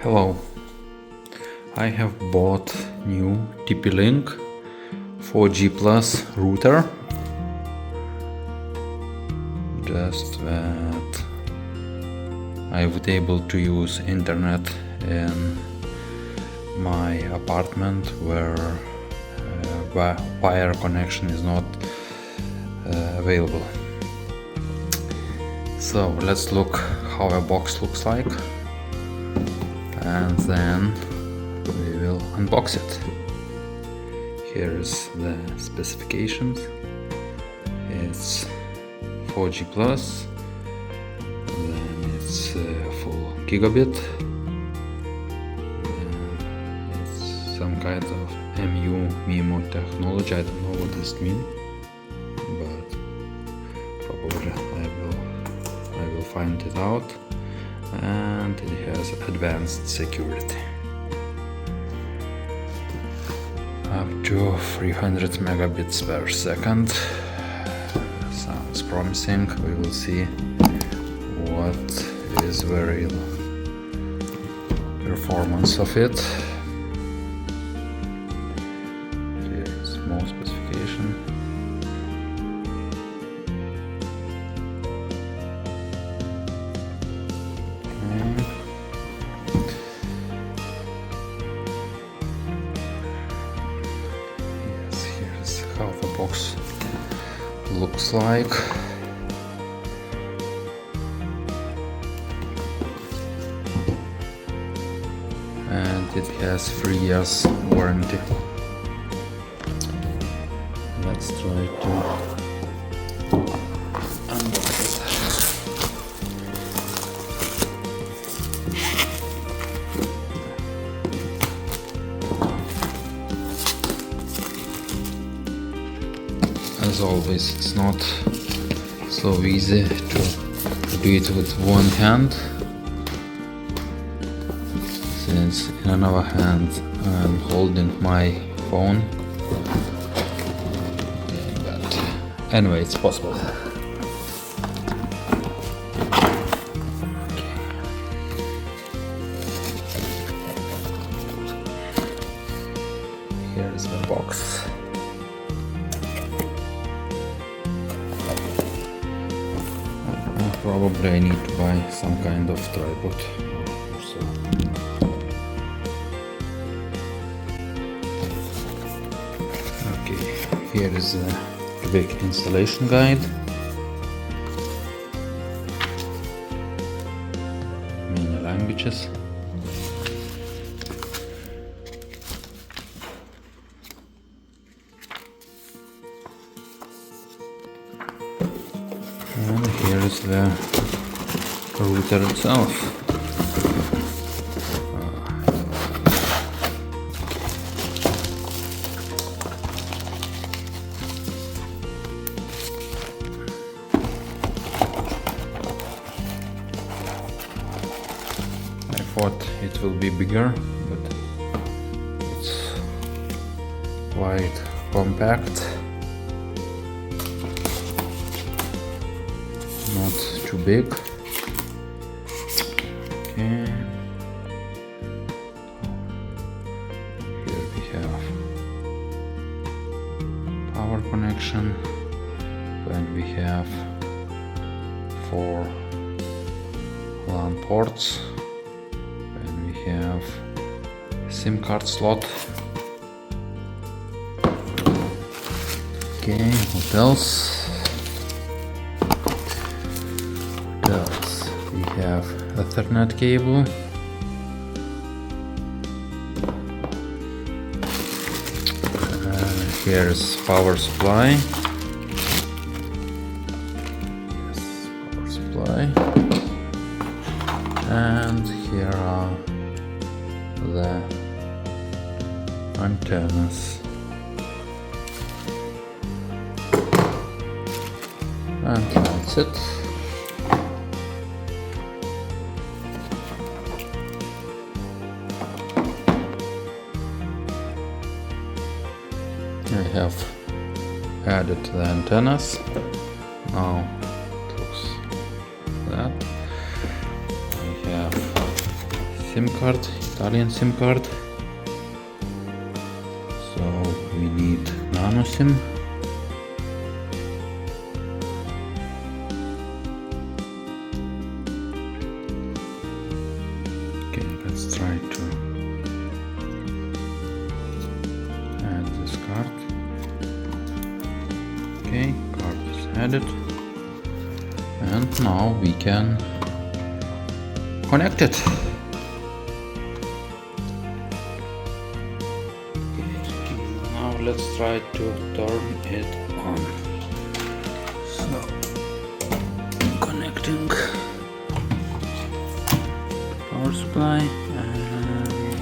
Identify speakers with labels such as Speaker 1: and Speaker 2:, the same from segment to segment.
Speaker 1: Hello, I have bought new TP-LINK 4G Plus router, just that I would able to use internet in my apartment where wire connection is not available. So let's look how a box looks like, and then we will unbox it. Here is the specifications. It's 4G plus, then it's full gigabit, then it's some kind of MU-MIMO technology. I don't know what this means, but probably I will find it out. And it has advanced security up to 300 megabits per second. Sounds promising. We will see what is the real performance of it. Here is more specification. How the box looks like. And it has 3 years warranty. Let's try to unbox it. As always, it's not so easy to do it with one hand, since in another hand I'm holding my phone. But anyway, it's possible. Here is the box. Probably I need to buy some kind of tripod or so. Okay, here is a quick installation guide. Many languages. And here is the router itself. I thought it will be bigger, but it's quite compact. Not too big. Okay. Here we have power connection. Then we have 4 LAN ports. Then we have SIM card slot. Okay, what else? We have Ethernet cable, here's power supply. Yes, power supply. And here are the antennas. And that's it. I have added the antennas. Now it looks like that. I have SIM card, Italian SIM card. So we need nano SIM. Okay, let's try to add this card. Okay, card is added, and now we can connect it. Now let's try to turn it on. So, connecting power supply and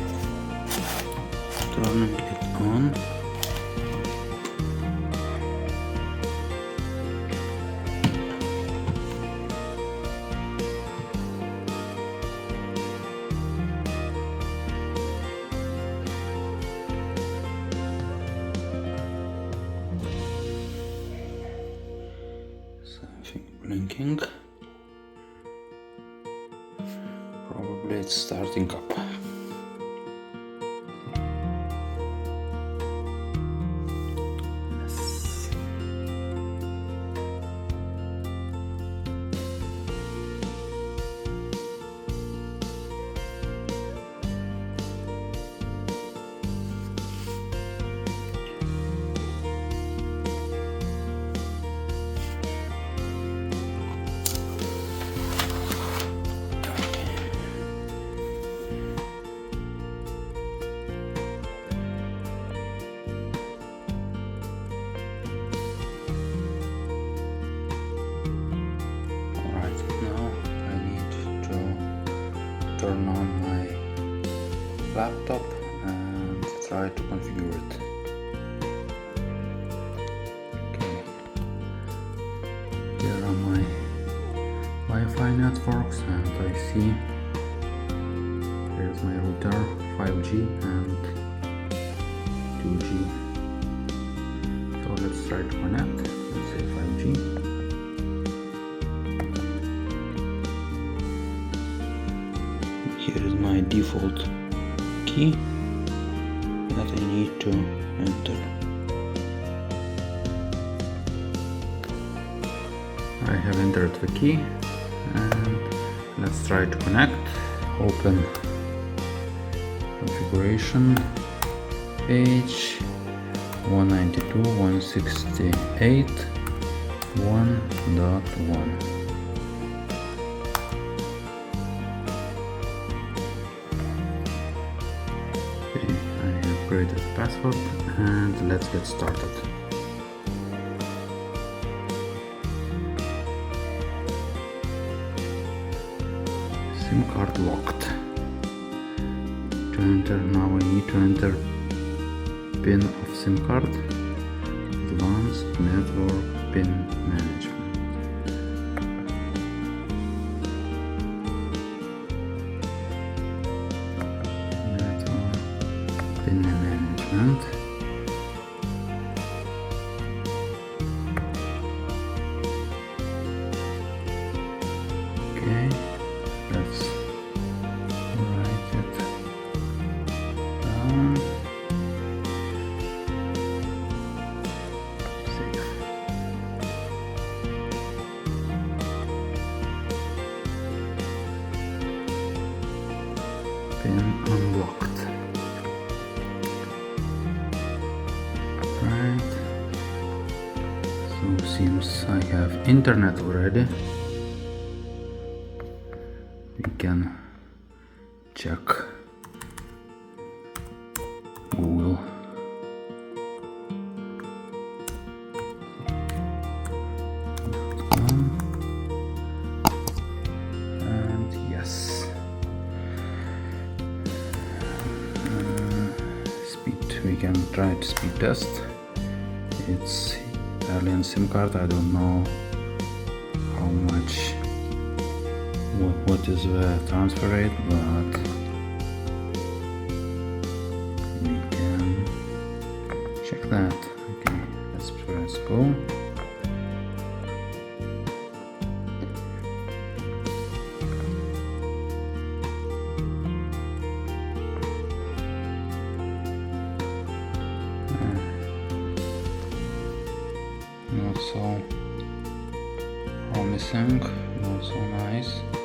Speaker 1: turning it on. Something blinking. Probably it's starting up. Yes. Turn on my laptop and try to configure it. Okay. Here are my Wi-Fi networks, and I see here's my router 5G and 2G. So let's try to connect. Let's say 5G. Here is my default key that I need to enter. I have entered the key, and let's try to connect. Open configuration page 192.168.1.1. Create a password and let's get started. SIM card locked. To enter, now I need to enter PIN of SIM card. Advanced Network PIN Management. PIN management. Okay, let's write it down. Save. PIN unlocked. Right, so seems I have internet already. We can check Google. And yes, speed. We can try to speed test. It's Italian SIM card. I don't know how much, what is the transfer rate, but we can check that. Okay, let's press go. not so promising, not so nice.